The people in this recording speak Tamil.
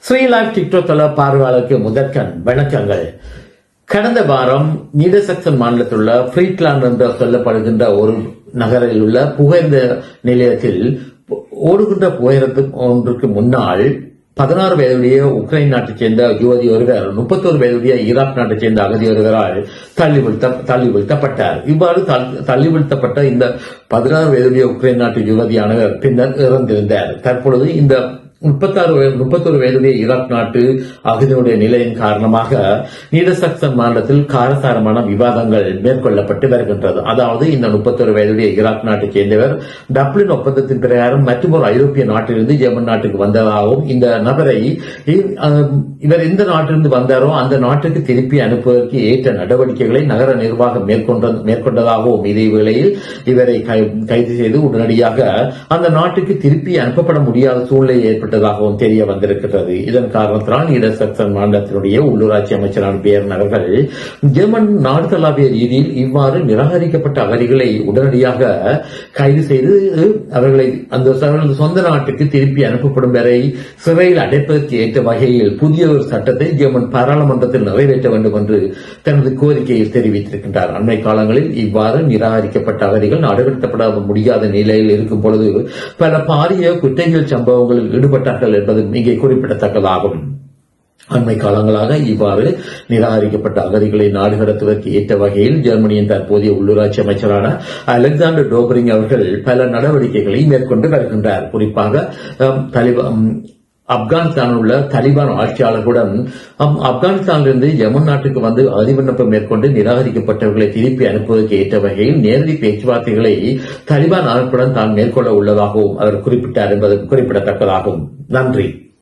ஸ்ரீலாங் டிக்டாக் தள பார்வையாளருக்கு முதற்கண் வணக்கங்கள். கடந்த வாரம் நீடசக்சன் மாநிலத்திலுள்ள ஃப்ரீட்லாந்து என்று சொல்லப்படுகின்ற ஒரு நகரில் உள்ள புகையிரத நிலையத்தில் ஓடுகின்ற புகையிரத்து ஒன்றுக்கு முன்னால் 16 வயதுடைய உக்ரைன் நாட்டைச் சேர்ந்த யுவதி ஒருவர் 31 வயதுடைய ஈராக் நாட்டைச் சேர்ந்த அகதி ஒருவரால் தள்ளி வீழ்த்தப்பட்டார். இவ்வாறு தள்ளி வீழ்த்தப்பட்ட இந்த 16 வயதுடைய உக்ரைன் நாட்டு யுவதியானவர் பின்னர் இறந்திருந்தார். தற்பொழுது இந்த 31 வயதுடைய ஈராக் நாட்டு அகதியுடைய நிலையின் காரணமாக நீடசக்சன் மாநிலத்தில் காரசாரமான விவாதங்கள் மேற்கொள்ளப்பட்டு வருகின்றது. அதாவது இந்த 31 வயதுடைய ஈராக் நாட்டைச் சேர்ந்தவர் டப்ளின் ஒப்பந்தத்தின் பிரகாரம் மற்றொரு ஐரோப்பிய நாட்டிலிருந்து ஜெர்மன் நாட்டுக்கு வந்ததாகவும் இந்த நபரை இவர் எந்த நாட்டிலிருந்து வந்தாரோ அந்த நாட்டுக்கு திருப்பி அனுப்புவதற்கு ஏற்ற நடவடிக்கைகளை நகர நிர்வாகம் மேற்கொண்டதாகவும் இதே வேளையில் இவரை கைது செய்து உடனடியாக அந்த நாட்டுக்கு திருப்பி அனுப்பப்பட முடியாத சூழ்நிலை ஏற்பட்டதாகவும் தெரிய வந்திருக்கிறது. இதன் காரணத்தினால் நீடசக்சன் மாநிலத்தினுடைய உள்ளூராட்சி அமைச்சரான பேரன் அவர்கள் ஜெர்மன் நாடு தழுவிய ரீதியில் இவ்வாறு நிராகரிக்கப்பட்ட அகதிகளை உடனடியாக கைது செய்து அவர்களை அந்த சொந்த நாட்டுக்கு திருப்பி அனுப்பப்படும் வரை சிறையில் அடைப்பதற்கு ஏற்ற வகையில் புதிய ஒரு சட்டத்தை ஜெர்மன் பாராளுமன்றத்தில் நிறைவேற்ற வேண்டும் என்று தனது கோரிக்கையில் தெரிவித்திருக்கின்றார். அண்மை காலங்களில் இவ்வாறு நிராகரிக்கப்பட்ட அகதிகள் நாடுகடத்தப்பட முடியாத நிலையில் இருக்கும் பொழுது பல பாரிய குற்றவியல் சம்பவங்களில் ஈடுபட்டார்கள் என்பது இங்கே குறிப்பிடத்தக்கதாகும். அண்மை காலங்களாக இவ்வாறு நிராகரிக்கப்பட்ட அகதிகளை நாடு கடத்துவதற்கு ஏற்ற வகையில் ஜெர்மனியின் தற்போதைய உள்ளூராட்சி அமைச்சரான அலெக்சாண்டர் டோபரிங் அவர்கள் பல நடவடிக்கைகளை மேற்கொண்டு வருகின்றார். குறிப்பாக ஆப்கானிஸ்தானில் உள்ள தாலிபான் ஆட்சியாளர்களுடன் ஆப்கானிஸ்தானிலிருந்து ஜெர்மன் நாட்டுக்கு வந்து அதிவிண்ணப்பம் மேற்கொண்டு நிராகரிக்கப்பட்டவர்களை திருப்பி அனுப்புவதற்கு ஏற்ற வகையில் நேரடி பேச்சுவார்த்தைகளை தாலிபான் அமைப்புடன் தான் மேற்கொள்ள உள்ளதாகவும் அவர் குறிப்பிட்டார் என்பது குறிப்பிடத்தக்கதாகும். நன்றி.